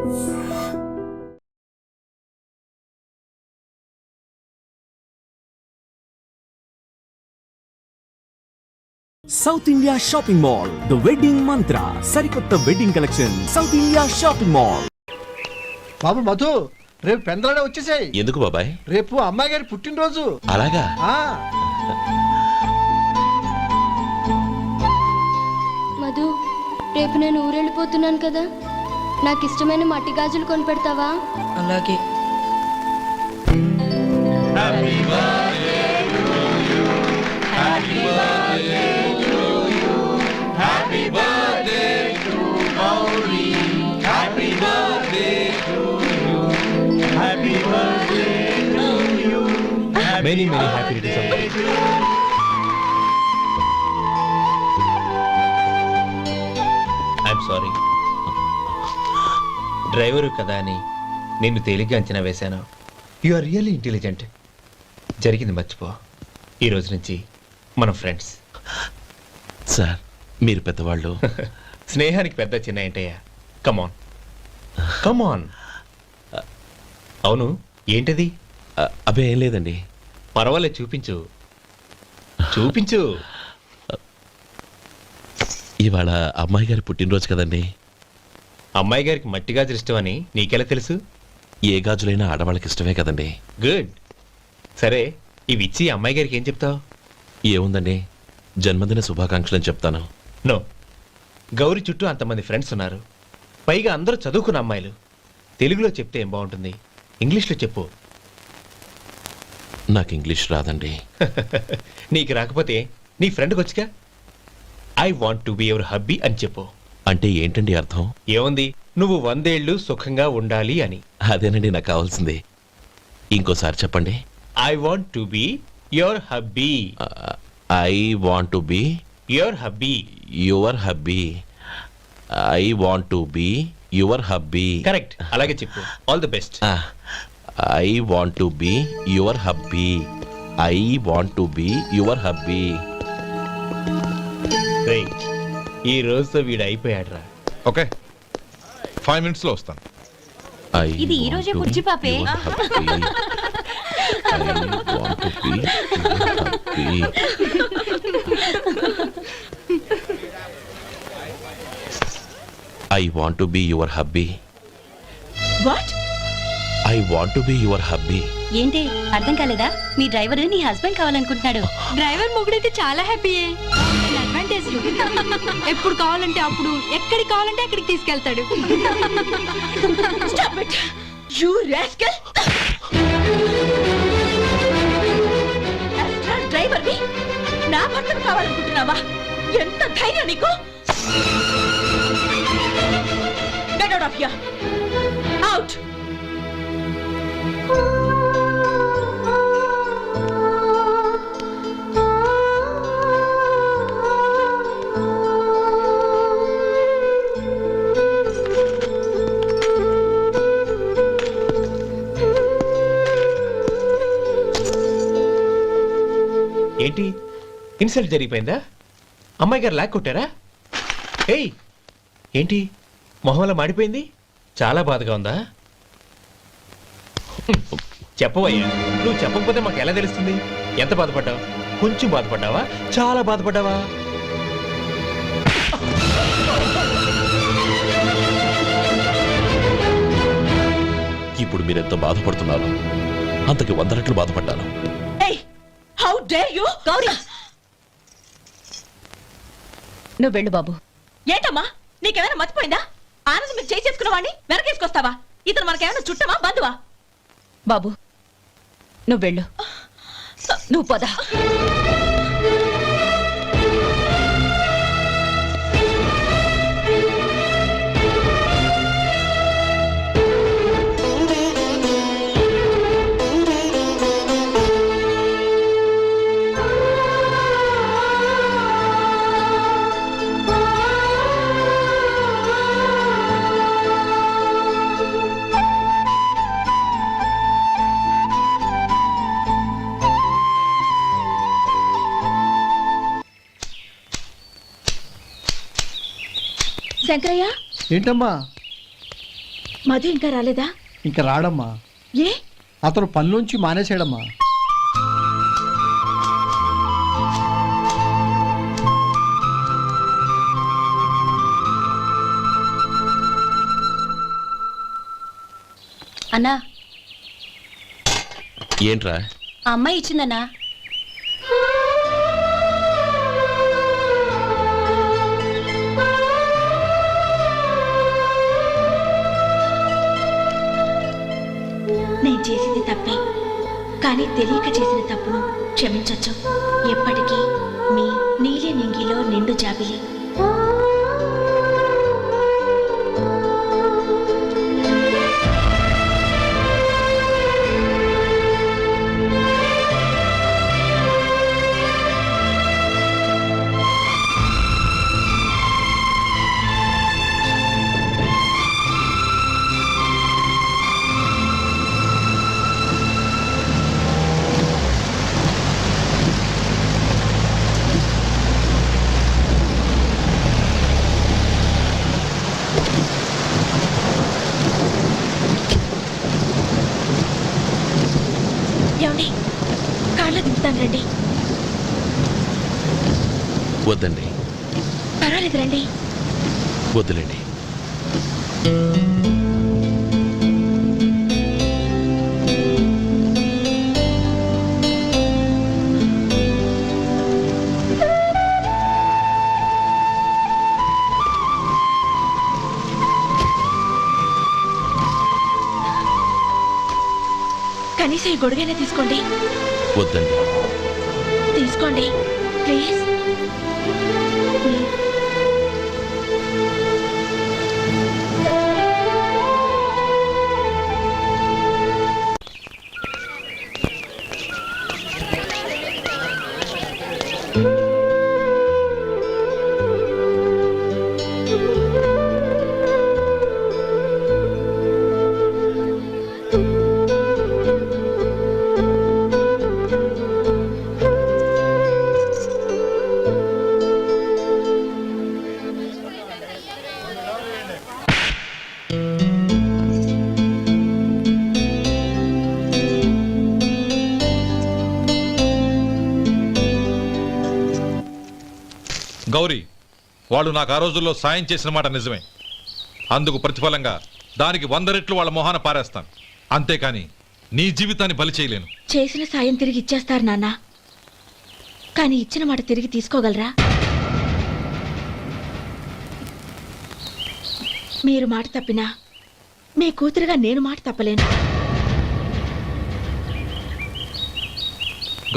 South India shopping mall the wedding Mantra సరికొత్త wedding collection South India shopping mall. బాబు మధు, రేపు పెందలాడే వచ్చేసాయి. ఎందుకు బాబాయ్? రేపు అమ్మాయి గారి పుట్టినరోజు. అలాగా? మధు, రేపు నేను ఊరెళ్ళిపోతున్నాను కదా, నాకు ఇష్టమైన మట్టి గాజులు కొనిపెడతావా? అలాగే. Many happy returns of the day. I'm sorry. Driver కదా అని నిన్ను తేలిగ్గా అంచనా వేశాను. You are really intelligent. జరిగింది మర్చిపో. ఈ రోజు నుంచి మనం ఫ్రెండ్స్. సార్, మీరు పెద్దవాళ్ళు. స్నేహానికి పెద్ద చిన్న ఏంటయ్యా? కమాన్ కమాన్. అవును, ఏంటది? అబ్బే ఏం లేదండి. పర్వాలేదు, చూపించు చూపించు. ఇవాళ అమ్మాయి గారి పుట్టినరోజు కదండి. అమ్మాయి గారికి మట్టి గాజులు ఇష్టమని నీకెలా తెలుసు? ఏ గాజులైనా ఆడవాళ్ళకి ఇష్టమే కదండి. గుడ్. సరే, ఇవి ఇచ్చి అమ్మాయి గారికి ఏం చెప్తావు? ఏముందండి, జన్మదిన శుభాకాంక్షలు అని చెప్తాను. నో, గౌరీ చుట్టూ అంతమంది ఫ్రెండ్స్ ఉన్నారు, పైగా అందరూ చదువుకున్న అమ్మాయిలు. తెలుగులో చెప్తే ఏం బాగుంటుంది? ఇంగ్లీష్లో చెప్పు. నాకు ఇంగ్లీష్ రాదండి. నీకు రాకపోతే నీ ఫ్రెండ్కి వచ్చిగా I want to be your hubby అని చెప్పు. అంటే ఏంటండి అర్థం? ఏముంది, నువ్వు 100 ఏళ్ళు సుఖంగా ఉండాలి అని. అదేనండి నాకు కావాల్సింది. ఇంకోసారి చెప్పండి. I want to be your hubby. I want to be your hubby. Your hubby. I want to be your hubby. Correct, అలాగే చెప్పు. All the best. I want to be your hubby. I want to be your hubby. ఈ రోజుతో వీడు అయిపోయాడురా. Okay, 5 minutes లో వస్తాను. ఇది ఈ రోజే బుజ్జి పాపే. I want to be your hubby. What? I want to be your hubby. ఏంటి అర్థం కాలేదా? మీ డ్రైవర్ నీ హస్బెండ్ కావాలనుకుంటున్నాడు. డ్రైవర్ మొగుడైతే చాలా హ్యాపీయే. అడ్వాంటేజ్లు. ఎప్పుడు కావాలంటే అప్పుడు, ఎక్కడికి కావాలంటే అక్కడికి తీసుకెళ్తాడు. Stop it. You rascal. Driver ని నా భర్తను కావాలనుకుంటున్నావా? ఎంత ధైర్యం నీకు? Get out of here. Out. ఏంటి, ఇన్సల్ట్ జరిగిపోయిందా? అమ్మాయి గారు లాక్ కొట్టారా? ఏయ్, ఏంటి మొహంలో మాడిపోయింది? చాలా బాధగా ఉందా? చెప్పవయ్యా, నువ్వు చెప్పకపోతే మాకు ఎలా తెలుస్తుంది? ఎంత బాధపడ్డావు? కొంచెం బాధపడ్డావా? చాలా బాధపడ్డావా? ఇప్పుడు మీరెంత బాధపడుతున్నారు, అంతకి 100 రెట్లు బాధపడ్డాను. How dare you? గౌరీ, నువ్వు వెళ్ళు బాబు. ఏంటమ్మా, నీకేమైనా మర్చిపోయిందా? ఆనందం మీరు చేసుకున్న వాడిని వెనకేసుకొస్తావా? ఇతను మనకేమైనా చుట్టమా, బంధువా? బాబు నువ్వు వెళ్ళు. నువ్వు పద. శంకరయ్య, ఏంటమ్మా? మధు ఇంకా రాలేదా? ఇంకా రాడమ్మా. ఏ? అతను పనిలోంచి మానేసాడమ్మా. అన్నా, ఏంట్రా? ఆ అమ్మాయి ఇచ్చిందన్నా. నేను చేసింది తప్పే, కానీ తెలియక చేసిన తప్పును క్షమించొచ్చు. ఎప్పటికీ మీ నీలి నింగిలో నిండు జాబిలి. ఏమండి, కాళ్ళ దింపుతాను రండి. వద్దండి, పర్వాలేదు రండి. వద్దులేండి. కనీసం ఈ గొడుగైనా తీసుకోండి. వద్దండి. తీసుకోండి ప్లీజ్. గౌరీ, వాళ్ళు నాకు ఆ రోజుల్లో సాయం చేసిన మాట నిజమే. అందుకు ప్రతిఫలంగా దానికి 100 రెట్లు వాళ్ళ మొహాన పారేస్తాను. అంతేకాని నీ జీవితాన్ని బలి చేయలేను. చేసిన సాయం తిరిగి ఇచ్చేస్తారు నాన్న, కానీ ఇచ్చిన మాట తిరిగి తీసుకోగలరా? మీరు మాట తప్పినా మీ కూతురుగా నేను మాట తప్పలేను.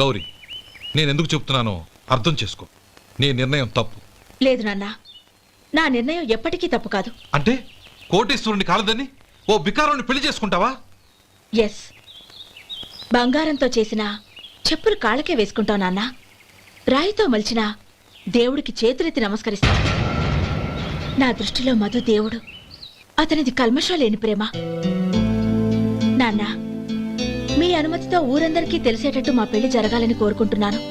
గౌరీ, నేను ఎందుకు చెప్తున్నానో అర్థం చేసుకో. నీ నిర్ణయం తప్పు. లేదు నాన్న, నా నిర్ణయం ఎప్పటికీ తప్పు కాదు. అంటే కోటేశ్వరుని కాలదని ఓ బికారుని పెళ్లి చేసుకుంటావా? ఎస్, బంగారంతో చేసిన చెప్పులు కాళ్ళకే వేసుకుంటావు నాన్న. రాయితో మలిచిన దేవుడికి చేతులెత్తి నమస్కరిస్తా. నా దృష్టిలో మధు దేవుడు, అతనిది కల్మషం లేని ప్రేమ. నాన్న, మీ అనుమతితో ఊరందరికీ తెలిసేటట్టు మా పెళ్లి జరగాలని కోరుకుంటున్నాను.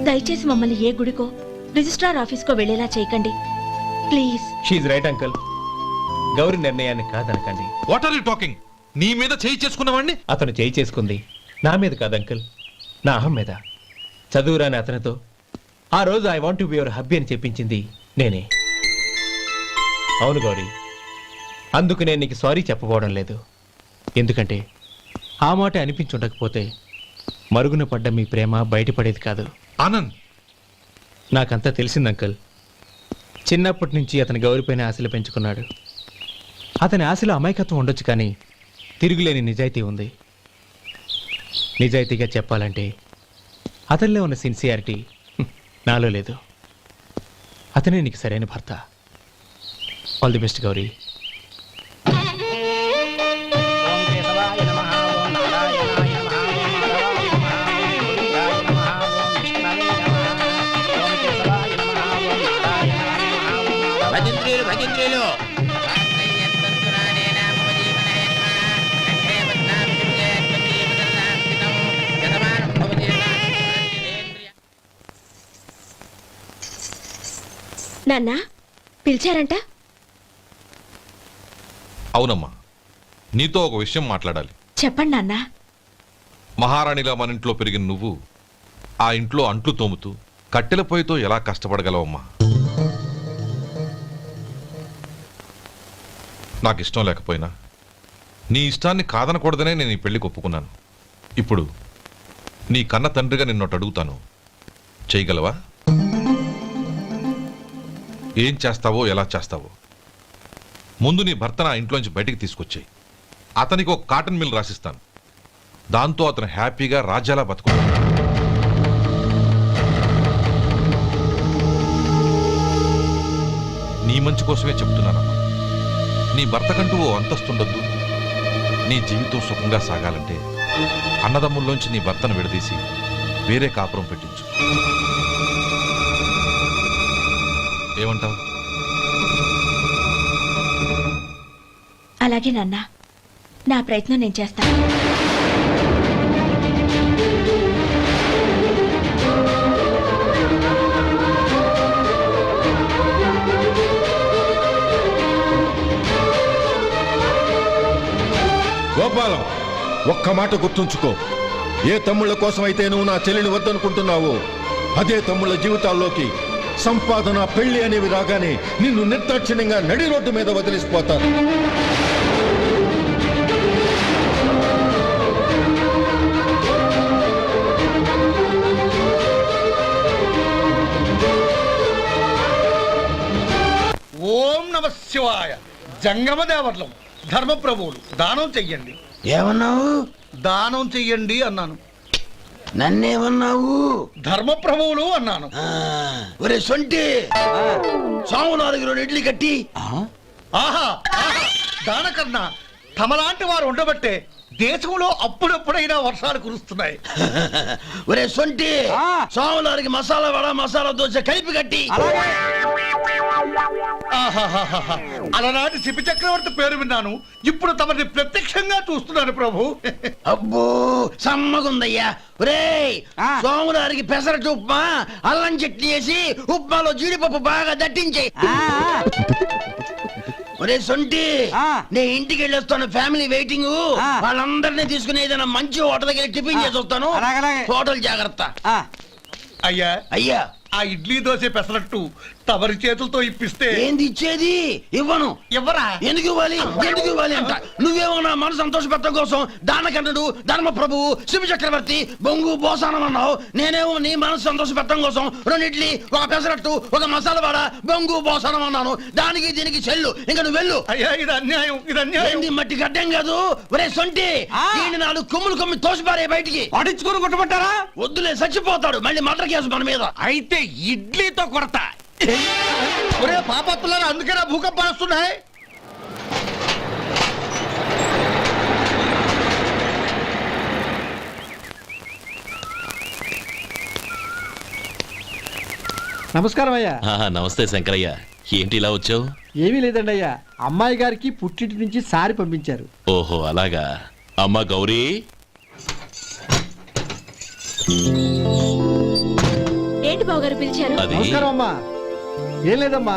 దయచేసి మమ్మల్ని ఏ గుడికో రిజిస్ట్రార్ ఆఫీస్కో వెళ్ళేలా చేయకండి please. She's right uncle. Gauri నిర్ణయాన్ని కాదనకండి. What are you talking? నీ మీద చేయి చేసుకున్నవాడిని అతను చేయి చేసుకుంది నా మీద కాదు అంకుల్, నా అహం మీద. చదువురాని అతనితో ఆ రోజు I want to be your hubby అని చెప్పించింది నేనే. అవును గౌరీ, అందుకు నేను నీకు సారీ చెప్పబోవడం లేదు. ఎందుకంటే ఆ మాట అనిపించుండకపోతే మరుగున పడ్డ మీ ప్రేమ బయటపడేది కాదు. ఆనంద్, నాకంతా తెలిసింది అంకుల్. చిన్నప్పటి నుంచి అతని గౌరిపైన ఆశలు పెంచుకున్నాడు. అతని ఆశలో అమాయకత్వం ఉండొచ్చు, కానీ తిరుగులేని నిజాయితీ ఉంది. నిజాయితీగా చెప్పాలంటే అతనిలో ఉన్న సిన్సియారిటీ నాలో లేదు. అతనే నీకు సరైన భర్త. All the best Gauri. నాన్న, పిలిచారంట? అవునమ్మా, నీతో ఒక విషయం మాట్లాడాలి. చెప్పండి నాన్న. మహారాణిలా మన ఇంట్లో పెరిగిన నువ్వు ఆ ఇంట్లో అంట్లు తోముతూ కట్టెల పొయ్యితో ఎలా కష్టపడగలవమ్మా? నాకు ఇష్టం లేకపోయినా నీ ఇష్టాన్ని కాదనకూడదనే నేను ఈ పెళ్లికి ఒప్పుకున్నాను. ఇప్పుడు నీ కన్న తండ్రిగా నిన్నొకటి అడుగుతాను, చేయగలవా? ఏం చేస్తావో ఎలా చేస్తావో ముందు నీ భర్తను ఆ ఇంట్లోంచి బయటికి తీసుకొచ్చాయి. అతనికి ఒక కాటన్ మిల్ రాసిస్తాను. దాంతో అతను హ్యాపీగా రాజ్యాలా బతుకుతాడు. నీ మంచి కోసమే చెప్తున్నానమ్మా. నీ భర్త కంటూ ఓ అంతస్తుండొద్దు. నీ జీవితం సుఖంగా సాగాలంటే అన్నదమ్ముల్లోంచి నీ భర్తను విడదీసి వేరే కాపురం పెట్టించు. ఏమంటావు? అలాగే నాన్న, నా ప్రయత్నం నేను చేస్తాను. గోపాలం, ఒక్క మాట గుర్తుంచుకో. ఏ తమ్ముళ్ళ కోసం అయితే నువ్వు నా చెల్లిని వద్దనుకుంటున్నావో అదే తమ్ముళ్ళ జీవితాల్లోకి సంపాదన, పెళ్లి అనేవి రాగానే నిన్ను నిర్దాక్షిణ్యంగా నడి రోడ్డు మీద వదిలిసిపోతారు. ఓం నమ శివాయ. జంగమదేవర్లం, ధర్మప్రభువులు, దానం చెయ్యండి. ఏమన్నావు? దానం చెయ్యండి అన్నాను. నన్నేమన్నావు? ధర్మప్రభువులు అన్నాను. ఒరే సొంటి, సాము 4 కిలోలు ఇడ్లీ కట్టి. ఆహా ఆహా, దానకన్నా తమలాంటి వారు ఉండబట్టే దేశంలో అప్పుడప్పుడైనా వర్షాలు కురుస్తున్నాయి. ఒరే సొంటి, సాములారికి మసాలా వడ, మసాలా దోశ కలిపి కట్టి. ఆహాహాహా, అలనాటి శిపి చక్రవర్తి పేరు విన్నాను, ఇప్పుడు తమని ప్రత్యక్షంగా చూస్తున్నాను ప్రభు. అబ్బో సమ్మగుందయ్యా. ఒరే సోములారికి పెసరట్టు ఉప్మా, అల్లం చట్నీ వేసి ఉప్మాలో జీడిపప్పు బాగా దట్టించే. ఒరే సొంటి, నేను ఇంటికి వెళ్ళొస్తాను, ఫ్యామిలీ వెయిటింగ్. వాళ్ళందరినీ తీసుకుని ఏదైనా మంచి హోటల్ దగ్గర టిఫిన్ చేసి వస్తాను. హోటల్ జాగ్రత్త. అయ్యా అయ్యా, ఆ ఇడ్లీ దోశ పెసరట్టు తమరి చేతులతో ఇప్పిస్తే. ఏంది ఇచ్చేది? ఇవ్వను. ఎవరా? ఎందుకు ఇవ్వాలి? ఎందుకు ఇవ్వాలి అంట? నువ్వేమో నా మనసు సంతోషపెట్టడం కోసం దానకన్నుడు, ధర్మప్రభువు, శివ చక్రవర్తి, బొంగు బోసానం అన్నావు. నేనేమో నీ మనసు సంతోషపెట్టడం కోసం 2 ఇడ్లీ, ఒక పెసరట్టు, ఒక మసాలా వాడ, బొంగు బోసానం అన్నాను. దానికి దీనికి చెల్లు. ఇంకా నువ్వు వెళ్ళు. అయ్యా ఇది అన్యాయం, ఇది అన్యాయం. ఏంది మట్టి గడ్డం కాదు. ఒరే సొంటి, ఈయన 4 కొమ్ములు కొమ్మి తోసిపారే బయటికి. పడించుకుని కొట్టమంటారా? వద్దులే, చచ్చిపోతాడు. మళ్ళీ మర్డర్ కేసు మన మీద. అయితే ఇడ్లీతో కొడతా. ఒరే పాపత్తులారా, అందుకే నా భూకంపాలు వస్తున్నాయి. నమస్కారం అయ్యా. నమస్తే శంకరయ్య, ఏంటి ఇలా వచ్చావు? ఏమీ లేదండి అయ్యా, అమ్మాయి గారికి పుట్టింటి నుంచి సారి పంపించారు. ఓహో అలాగా. అమ్మా గౌరీ, ఏంటి బావగారు పిలిచారు? అది నమస్కారం అమ్మా. ఏం లేదమ్మా,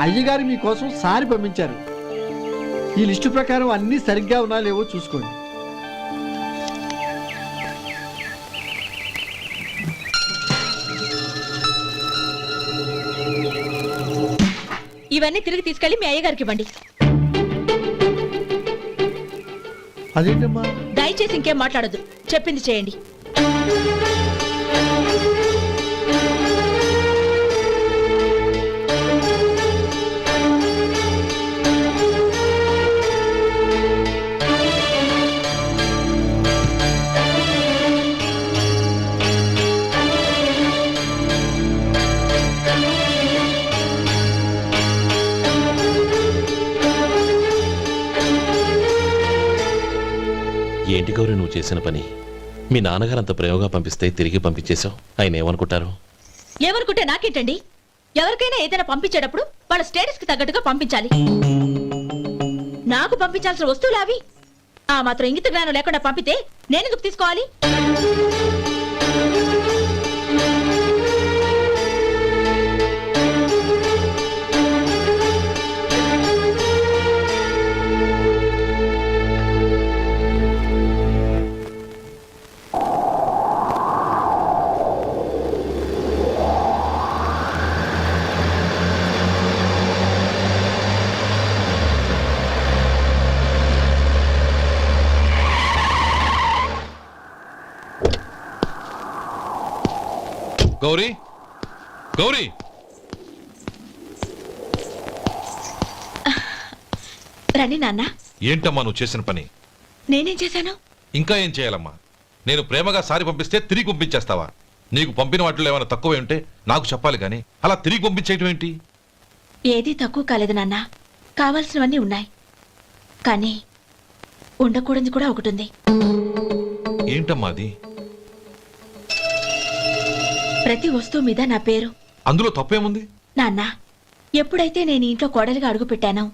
అయ్యగారు మీకోసం సారి పంపించారు. ఈ లిస్టు ప్రకారం అన్ని సరిగ్గా ఉన్నా లేవో చూసుకోండి. ఇవన్నీ తిరిగి తీసుకెళ్లి మీ అయ్యగారికి ఇవ్వండి. అదేంటమ్మా? దయచేసి ఇంకేం మాట్లాడొద్దు, చెప్పింది చేయండి. ఏంటి గౌరీ నువ్వు చేసిన పని? మీ నాన్నగారు అంత ప్రేమగా పంపిస్తే తిరిగి పంపించేశావు. ఆయన ఏమనుకుంటారు? ఏమనుకుంటే నాకేంటండి? ఎవరికైనా ఏదైనా పంపించేటప్పుడు వాళ్ళ స్టేటస్ కి తగ్గట్టుగా పంపించాలి. నాకు పంపించాల్సిన వస్తువులు అవి. ఆ మాత్రం ఇంగిత జ్ఞానం లేకుండా పంపితే నేనెందుకు తీసుకోవాలి? గౌరీ గౌరీ రండి నాన్న. ఏంటమ్మా నువ్వు చేసిన పని? నేనేం చేశాను? ఇంకా ఏం చేయాలమ్మా? నేను ప్రేమగా సారి పంపిస్తే తిరిగి పంపించేస్తావా? నీకు పంపిన వాటిలో ఏమైనా తక్కువ ఉంటే నాకు చెప్పాలి కానీ అలా తిరిగి పంపించేయటం ఏంటి? ఏదీ తక్కువ కాలేదు నాన్న. కావాల్సినవన్నీ ఉన్నాయి, కానీ ఉండకూడదు కూడా ఒకటి ఉంది. ఏంటమ్మా అది? ప్రతి వస్తువు మీద నా పేరు. అందులో తప్పేముంది? నాన్న, ఎప్పుడైతే నేను ఇంట్లో కోడలిగా అడుగు పెట్టానో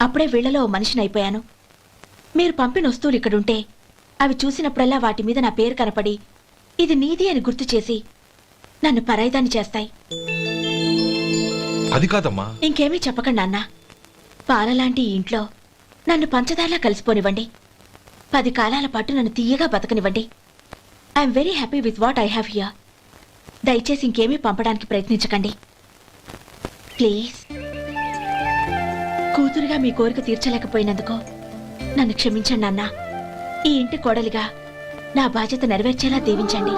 అప్పుడే వీళ్లలో ఓ మనిషిని అయిపోయాను. మీరు పంపిన వస్తువులు ఇక్కడుంటే అవి చూసినప్పుడల్లా వాటి మీద నా పేరు కనపడి ఇది నీది అని గుర్తు చేసి నన్ను పరాయిదాన్ని చేస్తాయి. అది కాదమ్మా. ఇంకేమీ చెప్పకండి నాన్న. పాలలాంటి ఈ ఇంట్లో నన్ను పంచదారలా కలిసిపోనివ్వండి. 10 కాలాల పాటు నన్ను తీయగా బతకనివ్వండి. I'm very happy with what I have here. దయచేసి ఇంకేమీ పంపడానికి ప్రయత్నించకండి ప్లీజ్. కూతురుగా మీ కోరిక తీర్చలేకపోయినందుకు నన్ను క్షమించండి నాన్న. ఈ ఇంటి కోడలిగా నా బాధ్యత నెరవేర్చేలా దీవించండి.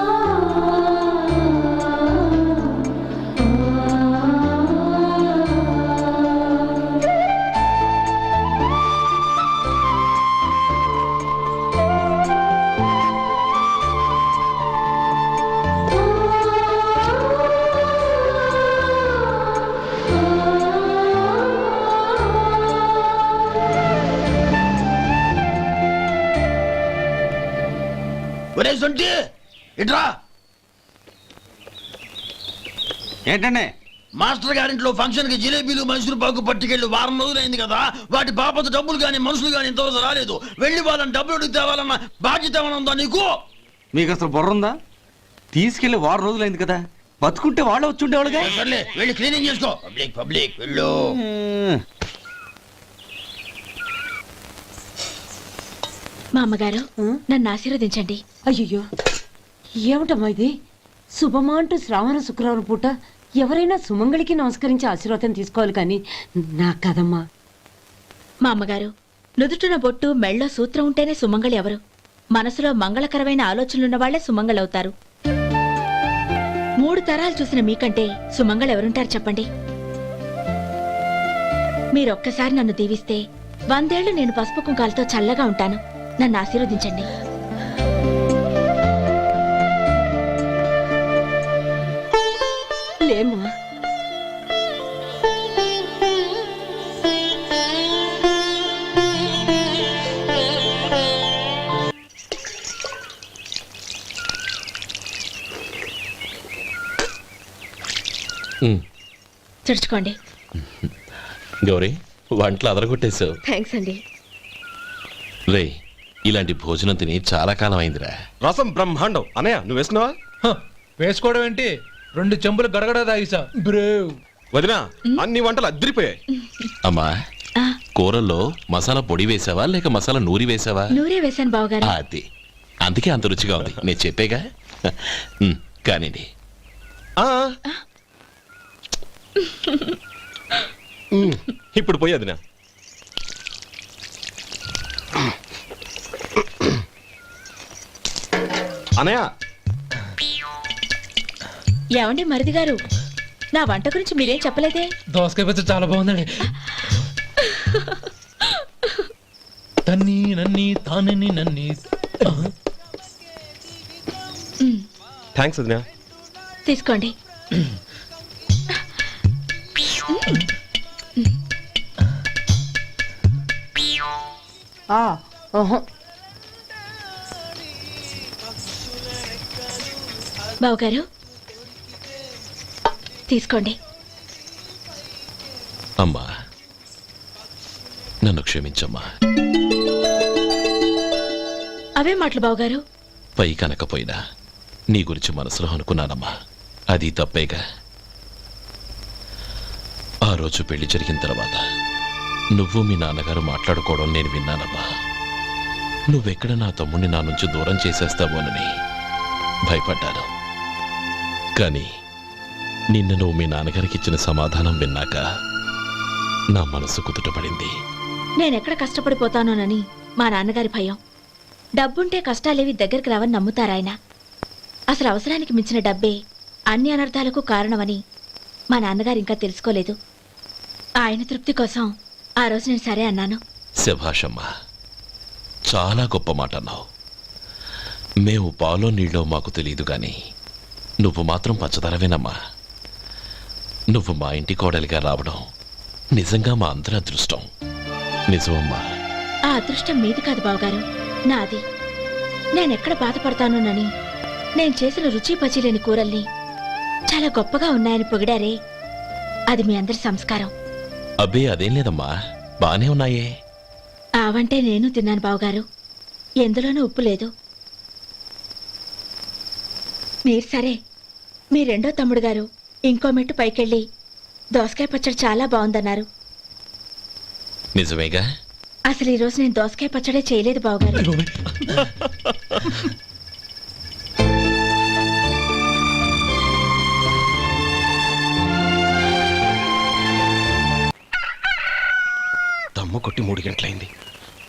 ఒరే సొంటి ఇట్రా. ఏంటండి? మాస్టర్ గారింట్లో ఫంక్షన్ కి జిలేబీలు మైసూరు పాకు పట్టుకెళ్ళి వారం రోజులైంది కదా. వాటి బాపత డబ్బులు గాని మనుషులు గాని ఇంతవరకు రాలేదు. వెళ్ళి వాళ్ళని డబ్బులు అడిగి తేవాలన్న బాధ్యత ఏమైనా ఉందా నీకు? మీకు అసలు బుర్ర ఉందా? తీసుకెళ్లి 6 రోజులైంది కదా, బతుకుంటే వాళ్ళు వచ్చి ఉండేవాళ్ళుగా. సర్లే వెళ్ళి క్లీనింగ్ చేసుకో. పబ్లిక్ పబ్లిక్ వెళ్ళు. మా అమ్మగారు నన్ను ఆశీర్వదించండి. అయ్యో ఏమిటమ్మా ఇది? శుభమా అంటూ శ్రావణ శుక్రవారం పూట ఎవరైనా సుమంగళికి నమస్కరించి ఆశీర్వాదం తీసుకోవాలి కానీ నాకు కదమ్మా. మా అమ్మగారు, నుదుటిన బొట్టు మెళ్ళో సూత్రం ఉంటేనే సుమంగళి ఎవరు? మనసులో మంగళకరమైన ఆలోచనలున్న వాళ్లే సుమంగళవుతారు. 3 తరాలు చూసిన మీకంటే సుమంగళ ఎవరుంటారు చెప్పండి? మీరొక్కసారి నన్ను దీవిస్తే 100 ఏళ్లు నేను పసుపు కుంకాలతో చల్లగా ఉంటాను. నన్ను ఆశీర్వదించండి. లేమ్మా, చుడుచుకోండి. గౌరీ, వంటలు అదరగొట్టేశావు. థ్యాంక్స్ అండి. రే, ఇలాంటి భోజనం తిని చాలా కాలం అయిందిరా. రసం బ్రహ్మాండం. అనయ్య నువ్వు వేసుకున్నావా? వేసుకోవడం ఏంటి? 2 చెంబులు గడగడ తాగిసా బ్రేవ్. వదినా, అన్ని వంటలు అద్దరిపోయాయి. అమ్మా, కూరల్లో మసాలా పొడి వేసావా లేక మసాలా నూరి వేసావా? నూరే వేశాను బావగారు. అది అందుకే అంత రుచిగా ఉంది. నేను చెప్పేగా. కానివ్వండి. ఇప్పుడు పోయి వదినా. అనయ్య, ఏమండి మరిది గారు, నా వంట గురించి మీరేం చెప్పలేదే? దోసకాయ పచ్చడి చాలా బాగుందండి. తన్ని నన్ని తానని నన్ని. థ్యాంక్స్ వదినా. తీసుకోండి. బావగారు తీసుకోండి. అమ్మా, నన్ను క్షమించమ్మా. అవే మాటలు బావగారు. పై కనకపోయినా నీ గురించి మనసులో అనుకున్నానమ్మా. అది తప్పేగా. ఆ రోజు పెళ్లి జరిగిన తర్వాత నువ్వు మీ నాన్నగారు మాట్లాడుకోవడం నేను విన్నానమ్మా. నువ్వెక్కడ నా తమ్ముడిని నా నుంచి దూరం చేసేస్తావోనని భయపడ్డాను. కానీ నిన్న నువ్వు మీ నాన్నగారికి ఇచ్చిన సమాధానం విన్నాక నా మనసు కుదుటపడింది. నేనెక్కడ కష్టపడిపోతానోనని మా నాన్నగారి భయం. డబ్బుంటే కష్టాలేవి దగ్గరికి రావని నమ్ముతారాయన. అసలు అవసరానికి మించిన డబ్బే అన్ని అనర్థాలకు కారణమని మా నాన్నగారు ఇంకా తెలుసుకోలేదు. ఆయన తృప్తి కోసం ఆ రోజు నేను సరే అన్నాను. శభాషమ్మా, చాలా గొప్ప మాట అన్నావు. మేము పాలో నీళ్ళో మాకు తెలియదు గాని నువ్వు మాత్రం పంచదారవేనమ్మా. నువ్వు మా ఇంటి కోడలిగా రావడం నిజంగా మా అందరి అదృష్టం. నిజమమ్మా. ఆ అదృష్టం మీది కాదు బావగారు, నాది. నేనెక్కడ బాధపడతానోనని నేను చేసిన రుచి పచిలేని కూరల్ని చాలా గొప్పగా ఉన్నాయని పొగిడారే, అది మీ అందరి సంస్కారం. అబ్బే అదేం లేదమ్మా, బానే ఉన్నాయే. ఆవంటే నేను తిన్నాను బావగారు, ఎందులోనూ ఉప్పు లేదు. మీరు సరే, మీ రెండో తమ్ముడు గారు ఇంకో మెట్టు పైకెళ్ళి దోసకాయ పచ్చడి చాలా బాగుందన్నారు. నిజమేగా? అసలు ఈరోజు నేను దోసకాయ పచ్చడే చేయలేదు బావగారు. దమ్ము కొట్టి 3 గంటలైంది,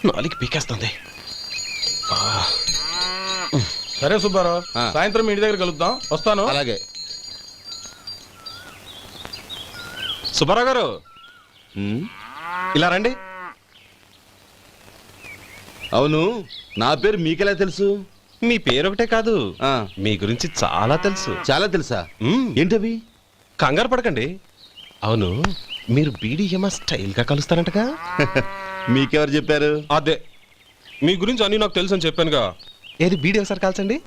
4 పీకేస్తుంది. సరే సుబ్బారావు, సాయంత్రం మీ ఇంటి దగ్గర కలుద్దాం. వస్తాను. అలాగే. సుబ్బారావు గారు, ఇలా రండి. అవును, నా పేరు మీకెలా తెలుసు? మీ పేరు ఒకటే కాదు, మీ గురించి చాలా తెలుసు. చాలా తెలుసా? ఏంటవి? కంగారు పడకండి. అవును, మీరు బీడీఎం స్టైల్ గా కలుస్తారంటగా? మీకెవరు చెప్పారు? అదే, మీ గురించి అన్ని నాకు తెలుసు అని చెప్పానుగా. ఏది బీడీ ఒకసారి కాల్చండి.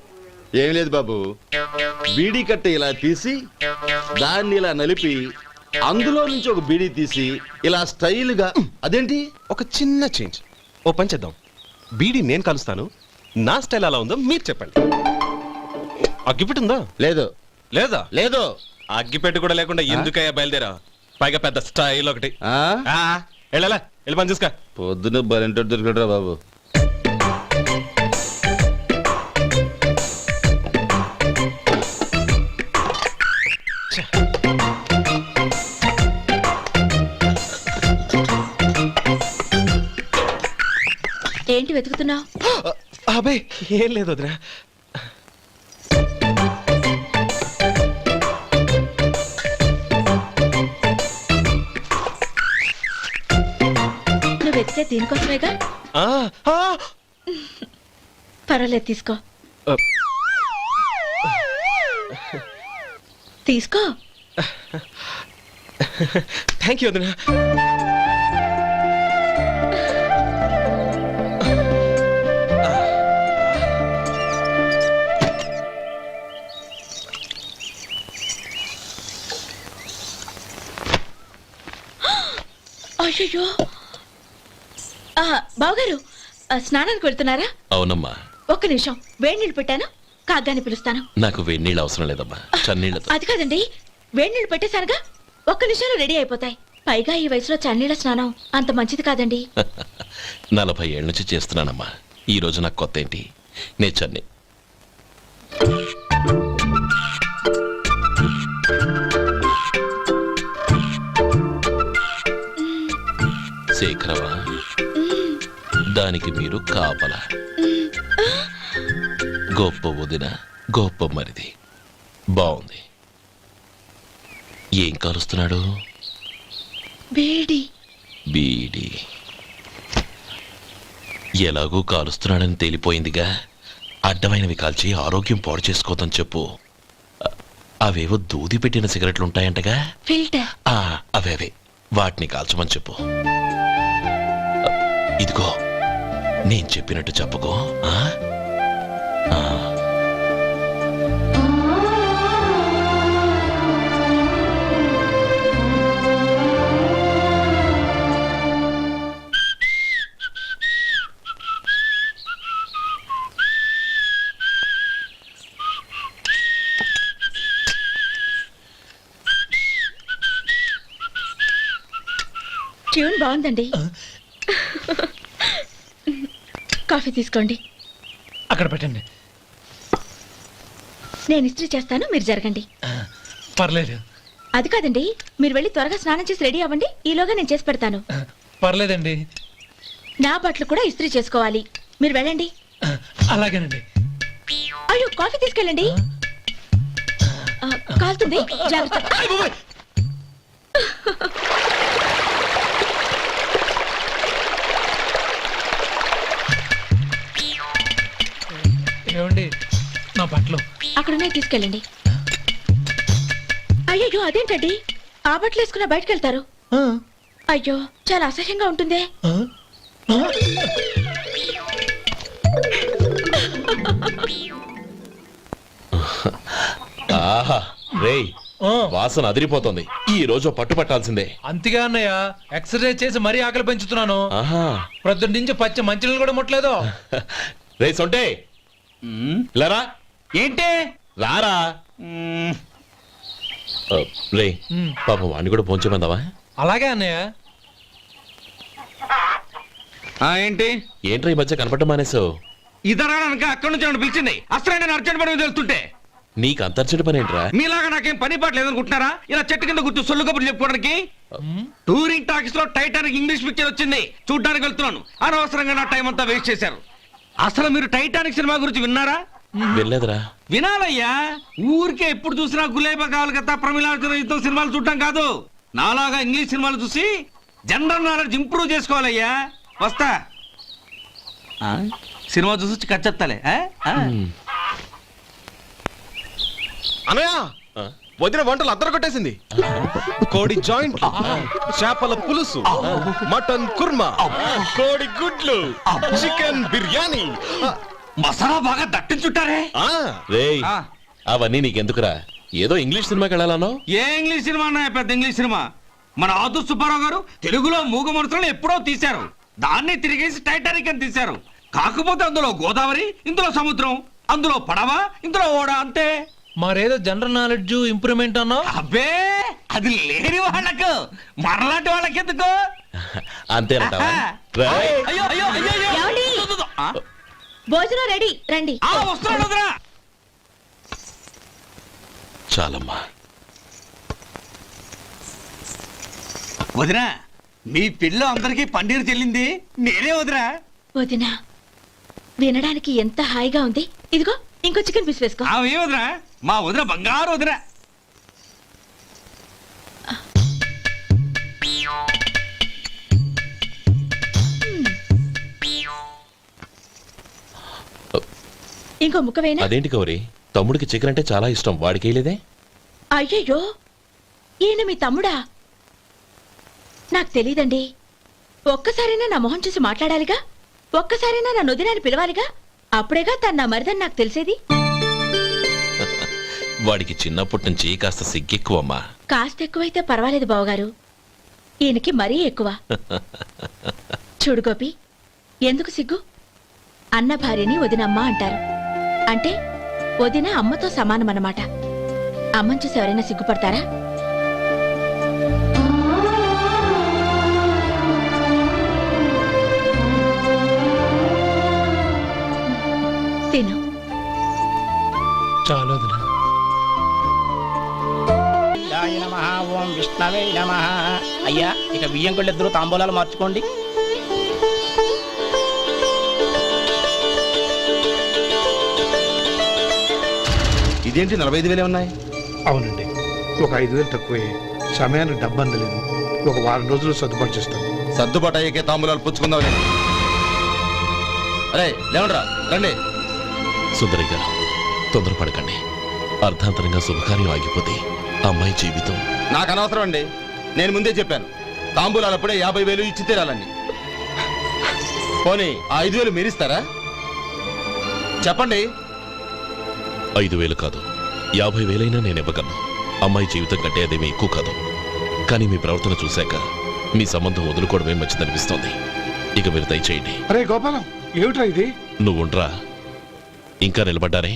ఏం లేదు బాబు, బీడీ కట్ట ఇలా తీసి దాన్ని ఇలా నలిపి అందులో నుంచి ఒక బీడీ తీసి ఇలా స్టైల్గా. అదేంటి? ఒక చిన్న చేంజ్. ఓ పని చేద్దాం, బీడీ నేను కలుస్తాను, నా స్టైల్ అలా ఉందో మీరు చెప్పండి. అగ్గిపెట్టుందా? లేదు. లేదా? లేదు. అగ్గిపెట్టు కూడా లేకుండా ఎందుకయ్యా బయలుదేరా? పైగా పెద్ద స్టైల్ ఒకటి. వెళ్ళాలా, వెళ్ళి పని చూసుకో. పొద్దున బలంటో దొరికడరా బాబు. ఏంటి వెతుకుతున్నావు? అబే ఏం లేదు వదినా. నువ్వు వెతికే దీనికోసమేగా. పర్వాలేదు, తీసుకో. తీసుకో. థ్యాంక్ యూ వదినా. అయ్యో, బావగారు స్నానానికి వెళ్తున్నారా? అవునమ్మా. ఒక్క నిమిషం, వేడి నీళ్ళు పెట్టాను, కాగ్గాని పిలుస్తాను. నాకు వేడి నీళ్ళు అవసరం లేదమ్మా, చన్నీళ్ళతో. అది కాదండి, వేడి నీళ్ళు పెట్టేశానుగా, ఒక్క నిమిషంలో రెడీ అయిపోతాయి. పైగా ఈ వయసులో చన్నీళ్ళ స్నానం అంత మంచిది కాదండి. 40 ఏళ్ళ నుంచి చేస్తున్నానమ్మా, ఈ రోజు నాకు కొత్త ఏంటి? నే చన్ని. శేఖరవా, దానికి మీరు కాపలా. గొప్ప వదిన, గొప్ప మరిది. బాగుంది. ఏం కాలుస్తున్నాడు? బీడి. బీడి ఎలాగూ కాలుస్తున్నాడని తేలిపోయిందిగా. అడ్డమైనవి కాల్చి ఆరోగ్యం పాడు చేసుకోదని చెప్పు. అవేవో దూది పెట్టిన సిగరెట్లు ఉంటాయంటగా, ఫిల్టర్. అవే వాటిని కాల్చమని చెప్పు. ఇదిగో, నేను చెప్పినట్టు చెప్పుకో. ట్యూన్ బాగుందండి. కాఫీ తీసుకోండి. అక్కడ పెట్టండి. నేను ఇస్త్రీ చేస్తాను, మీరు జరగండి. పర్లేదు. అది కాదండి, మీరు వెళ్ళి త్వరగా స్నానం చేసి రెడీ అవ్వండి, ఈలోగా నేను చేసి పెడతాను. పర్లేదండి. నా బట్టలు కూడా ఇస్త్రీ చేసుకోవాలి, మీరు వెళ్ళండి. అలాగేనండి. అయ్యో, కాఫీ తీసుకెళ్ళండి. కాలుతుంది జాగ్రత్త. ఏమండి నా బట్టలు అక్కడున్నాయి తీసుకెళ్ళండి. అయ్యో అదేంటండి ఆ బట్టలు వేసుకున్న బయటకు వెళ్తారు? అయ్యో చాలా అసహ్యంగా ఉంటుందే. ఆహా రేయ్ వాసన అదిరిపోతుంది. ఈ రోజు పట్టు పట్టాల్సిందే. అంతగా అన్నయ్య ఎక్సర్సైజ్ చేసి మరీ ఆకలి పెంచుతున్నాను. ఆహా ప్రొద్దున నుంచి పచ్చ మంచినీళ్ళు కూడా ముట్టలేదు. రే సొంటే లరా ఏంటి రారా. రే పాపం వాడిని కూడా పోంచమందావా? అలాగే అన్నయ్య. ఏంటి ఏంట్రా ఈ మధ్య కనపడడం మానేసావు? ఇద్దరు అక్కడి నుంచి నన్ను పిలిచింది. అసలు నేను అర్జెంట్ పని మీద వెళ్తుంటే నీకు అంతర్చడి పని ఏంట్రా? మీలాగా నాకేం పని పాట లేదనుకుంటున్నారా? ఇలా చెట్టు కింద కూర్చో సొల్లు కబుర్లు చెప్పుకోవడానికి. టూరింగ్ టాకీస్ లో టైటానిక్ ఇంగ్లీష్ పిక్చర్ వచ్చింది, చూడ్డానికి వెళ్తున్నాను. అనవసరంగా నా టైం అంతా వేస్ట్ చేశారు. అసలు మీరు టైటానిక్ సినిమా గురించి విన్నారా? వెళ్ళలేదురా. వినాలయ్యా. ఊరికే ఎప్పుడు చూసినా గులేబా కావాలి కదా, ప్రమిళార్జున యుద్ధం సినిమాలు చూడటం కాదు. నాలాగా ఇంగ్లీష్ సినిమాలు చూసి జనరల్ నాలెడ్జ్ ఇంప్రూవ్ చేసుకోవాలయ్యా. వస్తా. సినిమా చూసి కట్ చెప్తాలే. అనయ్య వదిన వంటలు అద్దరు కొట్టేసింది. కోడి జాయింట్, చేపల పులుసు, మటన్ కుర్మా, కోడి గుడ్లు, చికెన్ బిర్యానీ, మసాలా బాగా దట్టించుంటారే. రేయ్ అవన్నీ నీకెందుకురా? ఏదో ఇంగ్లీష్ సినిమాకి వెళ్ళాలన్నావు. ఏ ఇంగ్లీష్ సినిమా అన్నా? పెద్ద ఇంగ్లీష్ సినిమా. మన ఆదు సుబ్బారావు గారు తెలుగులో మూగ మనుషులను ఎప్పుడో తీశారు. దాన్ని తిరిగేసి టైటానిక్ అని తీశారు. కాకపోతే అందులో గోదావరి, ఇందులో సముద్రం, అందులో పడవ, ఇందులో ఓడ, అంతే. మరేదో జనరల్ నాలెడ్జ్ ఇంప్రూవ్మెంట్ అన్నావు. అబ్బే అది లేని వాళ్ళకు, మరలాంటి వాళ్ళకి ఎందుకు? అంతేనంటావా? రేయ్. అయ్యో అయ్యో అయ్యో అయ్యో. ఏమండి? భోజనం రెడీ, రండి. వస్తున్నాడు వదరా. చాలమ్మా. వదినా మీ పిల్ల అందరికీ పన్నీరు చెల్లింది నేనే వదినా. వదినా వినడానికి ఎంత హాయిగా ఉంది. ఇదిగో ఇంకో చికెన్ పీస్ వేసుకో. ఏ వదినా? మా వదిన బంగారు వదినా. ఇంకో ముక్క వేనా? అదేంటి కౌరి, తమ్ముడికి చికెన్ అంటే చాలా ఇష్టం, వాడికి వేయలేదే? అయ్యయ్యో ఈయన మీ తమ్ముడా? నాకు తెలీదండి. ఒక్కసారైనా నా మొహం చూసి మాట్లాడాలిగా, ఒక్కసారైనా నా నొదినాన్ని పిలవాలిగా, అప్పుడేగా తన నా మరిదని నాకు తెలిసేది. వాడికి చిన్నప్పటి నుంచి కాస్త సిగ్గెక్కువమ్మా. కాస్త ఎక్కువైతే పర్వాలేదు బావగారు, ఈయనకి మరీ ఎక్కువ. చూడు గోపి, ఎందుకు సిగ్గు? అన్న భార్యని వదినమ్మ అంటారు. అంటే వదిన అమ్మతో సమానమన్నమాట. అమ్మని చూసి ఎవరైనా సిగ్గుపడతారా? తిను. చాలు వదినా. ఓం విష్ణవే నమః. అయ్యా ఇక బియ్యం కొళ్ళిద్దరూ తాంబూలాలు మార్చుకోండి. ఇదేంటి 45,000 ఉన్నాయి? అవునండి, ఒక 5,000 తక్కువే. సమయానికి డబ్బు అందలేదు. ఒక వారం రోజులు సర్దుబాటు చేస్తాను. సర్దుబాటు అయ్యకే తాంబూలాలు పుచ్చుకుందాం. అరే లేవండ్రా రండి. సుందరి గారు తొందరపడకండి. అర్ధాంతరంగా శుభకార్యం ఆగిపోతే అమ్మాయి జీవితం. నాకు అనవసరం అండి, నేను ముందే చెప్పాను. తాంబూలాలు అప్పుడే 50,000 ఇచ్చి తీరాలని. పోనీ ఆ 5,000 మీరిస్తారా? చెప్పండి. 5,000 కాదు, 50,000 నేను ఇవ్వగలను. అమ్మాయి జీవితం కంటే అదేమీ ఎక్కువ కాదు. కానీ మీ ప్రవర్తన చూశాక మీ సంబంధం వదులుకోవడమే మంచిదనిపిస్తోంది. ఇక మీరు దయచేయండి. అరే గోపాలం, ఏమిట్రా ఇది? నువ్వుండ్రా. ఇంకా నిలబడ్డారే?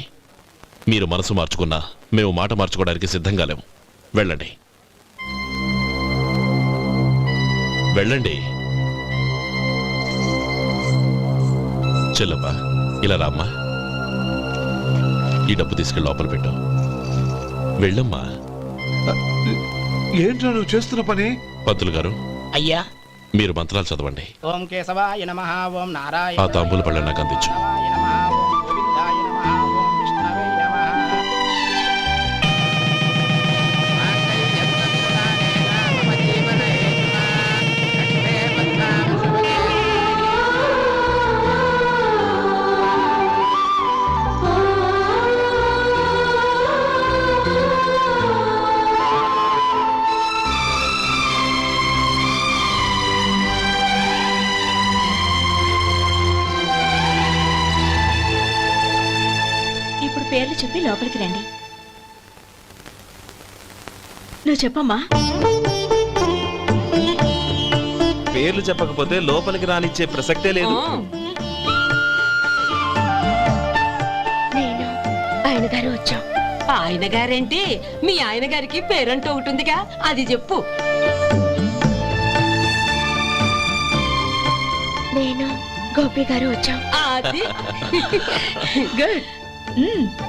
మీరు మనసు మార్చుకున్నా మేము మాట మార్చుకోవడానికి సిద్ధంగా లేము. వెళ్ళండి వెళ్ళండి. చెల్లప్ప ఇలా రామ్మా. ఈ డబ్బు తీసుకెళ్ళి లోపల పెట్టు. వెళ్ళమ్మా. ఏంట్రా నువ్వు చేస్తున్న పని? పంతులు గారు, అయ్యా మీరు మంత్రాలు చదవండి. ఓం కేశవాయ నమః. ఓం నారాయణ ఆ తాంబూల పళ్ళ నాకు అందించు. నమః. ఓం గోవిందాయ నమః. ఓం విష్ణవే నమః. పేర్లు చెప్పి లోపలికి రండి. నువ్వు చెప్పమ్మా. పేర్లు చెప్పకపోతే లోపలికి రానిచ్చే ప్రసక్తే లేదు. నేను ఆయన గారు వచ్చాం. ఆయన గారేంటి, మీ ఆయన గారికి పేరంటూ ఒకటి ఉందిగా, అది చెప్పు. నేను గోపి గారు వచ్చాం. అది గుడ్.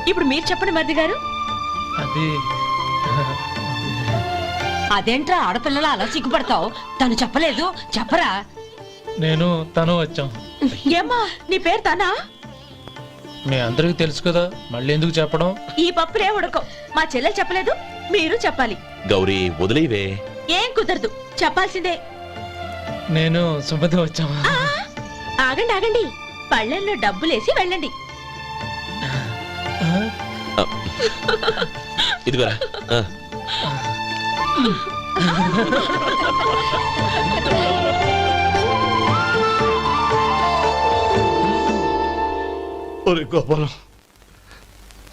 ఇప్పుడు మీరు చెప్పండి మరిది గారు. అది అదేంట్రా ఆడపిల్లలు అలా సిగ్గుపడతావు? తను చెప్పలేదు, చెప్పరా. నేను తను వచ్చాం. ఏమ్మా నీ పేరు తానా? మీ అందరికి తెలుసు కదా, మళ్ళీ ఎందుకు చెప్పడం? ఈ పప్పులే ఉడకం. మా చెల్లెలు చెప్పలేదు, మీరు చెప్పాలి. గౌరీ వదిలేవే. ఏం కుదరదు, చెప్పాల్సిందే. నేను సుమతి వచ్చాం. ఆ, ఆగండి ఆగండి, పళ్ళెల్లో డబ్బులేసి వెళ్ళండి. ఇదిగోరా. ఒరే గోపాలం,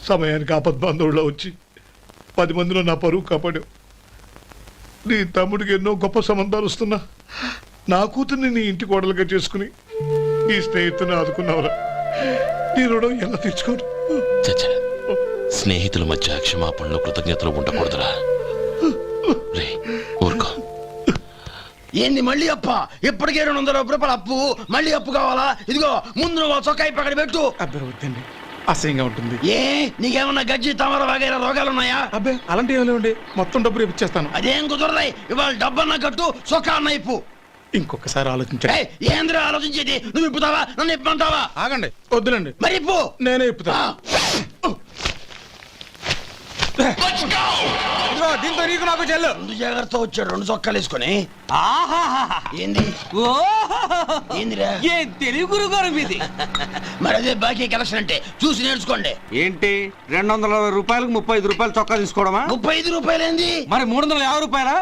సమయానికి ఆపద్బాంధవుల్లో వచ్చి 10 మందిలో నా పరువు కాపాడావు. నీ తమ్ముడికి ఎన్నో గొప్ప సంబంధాలు వస్తున్నా నా కూతుర్ని నీ ఇంటి కోడలుగా చేసుకుని నీ స్నేహితుని ఆదుకున్నావురా. నీ రుణం ఎలా తీర్చుకోరు? చచ్చా, స్నేహితుల మధ్య క్షమాపణలు కృతజ్ఞతలు ఉండకూడదురా. రే ఊరుకో. ఏంది మళ్ళీ అప్ప? ఇప్పటికే 200 రూపాయల అప్పు, మళ్ళీ అప్పు కావాలా? ఇదిగో ముందు నువ్వు చొక్కా పక్కన పెట్టు. అబ్బే వద్దండి, అసహ్యంగా ఉంటుంది. ఏ నీకేమన్నా గజ్జి తమర వగైరా రోగాలున్నాయా? అబ్బే అలాంటి ఏమీ లేవండి, మొత్తం డబ్బు రేపు ఇచ్చేస్తాను. అదేం కుదరదాయి. ఇవాళ డబ్బన్నా కట్టు, చొక్కా అన్న ఇప్పు. ఇంకొకసారి ఆలోచించండి. ఏంద్రా ఆలోచించేది? నువ్వు ఇప్పుతావా, నన్ను ఇప్పమంటావా? ఆగండి, వద్దులండి, మరి ఇప్పు. నేనే ఇప్పుతా. దీంతో నీకు నాకు చెల్లు. ముందు జాగ్రత్త వచ్చాడు 2 చొక్కాలు వేసుకొని. ఆహాహా. ఏంది ఓ ఏందిరా? ఏ తెలుగు గురుగారు మీది. మరి అదే బాకీ కలెక్షన్ అంటే చూసి నేర్చుకోండి. ఏంటి 220 రూపాయలకు 35 రూపాయలు చొక్కా తీసుకోవడమా? 35 రూపాయలు ఏంది? మరి 350 రూపాయలా?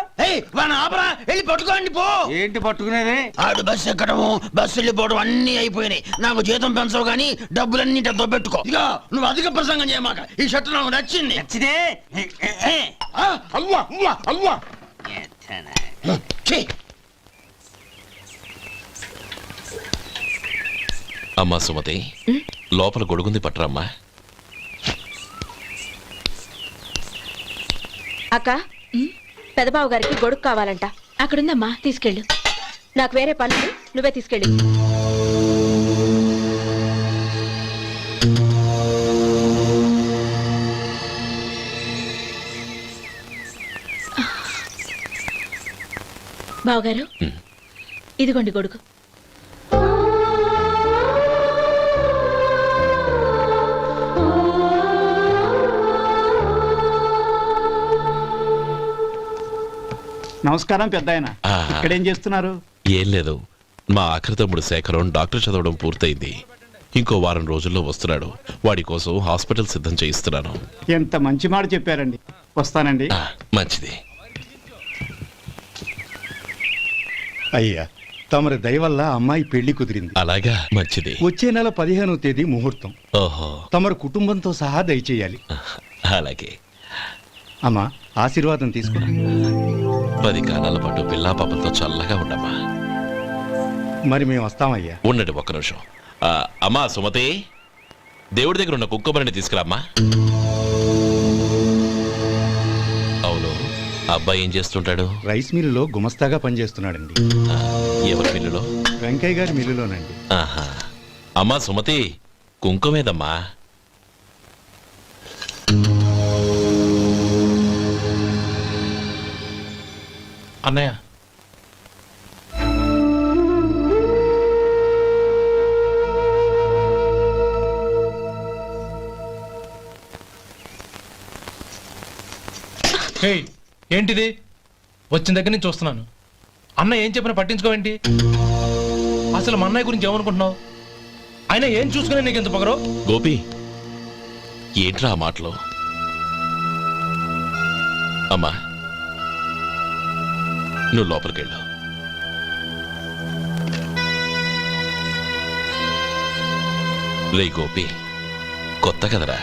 వాడిని ఆపరా, వెళ్ళి పట్టుకోండి పో. ఏంటి పట్టుకునేది? ఆడు బస్సు ఎక్కడము, బస్సు వెళ్ళిపోవడం అన్ని అయిపోయినాయి. నాకు జీతం పెంచవు గానీ డబ్బులన్నీ డబ్బు పెట్టుకో. ఇక నువ్వు అధిక ప్రసంగం చేయమాక. ఈ షర్ట్ నాకు నచ్చింది. నచ్చితే అల్వా అల్వా అల్వా. అమ్మా సుమతి, లోపల గొడుగుంది పట్టరమ్మా. అక్క, పెదబాబు గారికి గొడుగు కావాలంట. అక్కడుందమ్మా, తీసుకెళ్ళు. నాకు వేరే పనులు, నువ్వే తీసుకెళ్ళి. బావగారు, ఇదిగోండి గొడుగు. నమస్కారం పెద్దాయన. ఇక్కడేం చేస్తున్నారు? ఏం లేదు, మా ఆఖరి తమ్ముడు శేఖరం డాక్టర్ చదవడం పూర్తయింది. ఇంకో వారం రోజుల్లో వస్తున్నాడు. వాడి కోసం హాస్పిటల్ సిద్ధం చేయిస్తున్నాను. ఎంత మంచి మాట చెప్పారండి. వస్తానండి. మంచిది. అయ్యా, తమరి దయ వల్ల అమ్మాయి పెళ్లి కుదిరింది. అలాగా, మంచిది. వచ్చే నెల 15వ తేదీ ముహూర్తం. ఓహో, తమరు కుటుంబంతో సహా దయచేయాలి. అలాగే. అమ్మా, ఆశీర్వాదం తీసుకురా. 10 కాలాల పాటు పిల్లా పాపలతో చల్లగా ఉండమ్మా. మరి మేము వస్తామయ్యా. ఉండండి ఒక్క నిమిషం. అమ్మా సుమతి, దేవుడి దగ్గర ఉన్న కుక్కమరిని తీసుకురామ్మా. అవును, అబ్బాయి ఏం చేస్తుంటాడు? రైస్ మిల్లులో గుమస్తాగా పనిచేస్తున్నాడండి. ఎవరి మిల్లులో? వెంకయ్య గారి మిల్లులోనండి. ఆహా. అమ్మా సుమతి, కుంకుమేదమ్మా? అన్నయ్య, ఏంటిది? వచ్చిన దగ్గర నుంచి చూస్తున్నాను. అన్న ఏం చెప్పినా పట్టించుకోవేంటి? అసలు మా అన్నయ్య గురించి ఏమనుకుంటున్నావు? ఆయన ఏం చూసుకునే నీకు ఎంత పొగరు? గోపి, ఏంట్రా ఆ మాటలు? అమ్మా, నువ్వు లోపలికెళ్ళు. రే గోపి, కొత్త కదరా,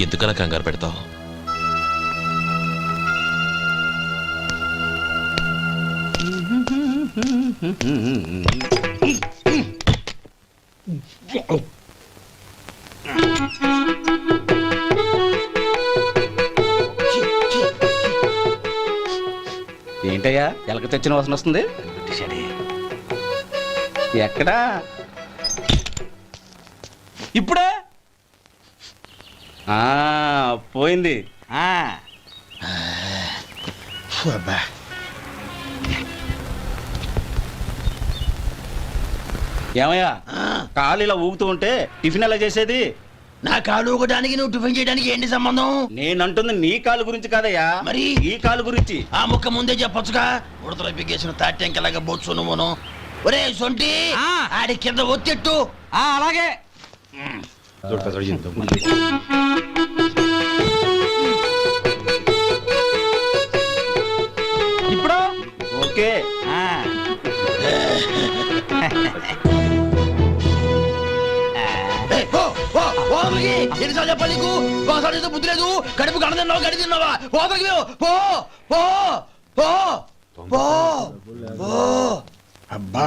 ఎందుకలా కంగారు పెడతావు? ఏంటయ్యా ఎలక తెచ్చిన వాసన వస్తుంది? ఎక్కడా? ఇప్పుడే పోయింది. ఏమయ్యా కాలు ఇలా ఊగుతూ ఉంటే టిఫిన్ ఎలా చేసేది? నా కాలు ఊగడానికి నువ్వు టిఫిన్ చేయడానికి ఏంటి సంబంధం? నేనంటుంది నీ కాలు గురించి కాదయ్యా, మరి ఈ కాలు గురించి. ఆ ముక్క ముందే చెప్పొచ్చుగా. ఉడతలో బిగ్గేసిన తాట్యంకలాగా బొచ్చు నువ్వును. ఒరే సొంటి, ఆడి కింద ఒత్తెట్టు. అలాగే. ఇప్పుడు ఓకే. ఎన్నిసార్లు చెప్పాలి నీకు? ఒకసారి బుద్ధి లేదు. కడుపు గడ తిన్నావా, గడి తిన్నావా? పోతకి పో పో పో పో పో. అబ్బా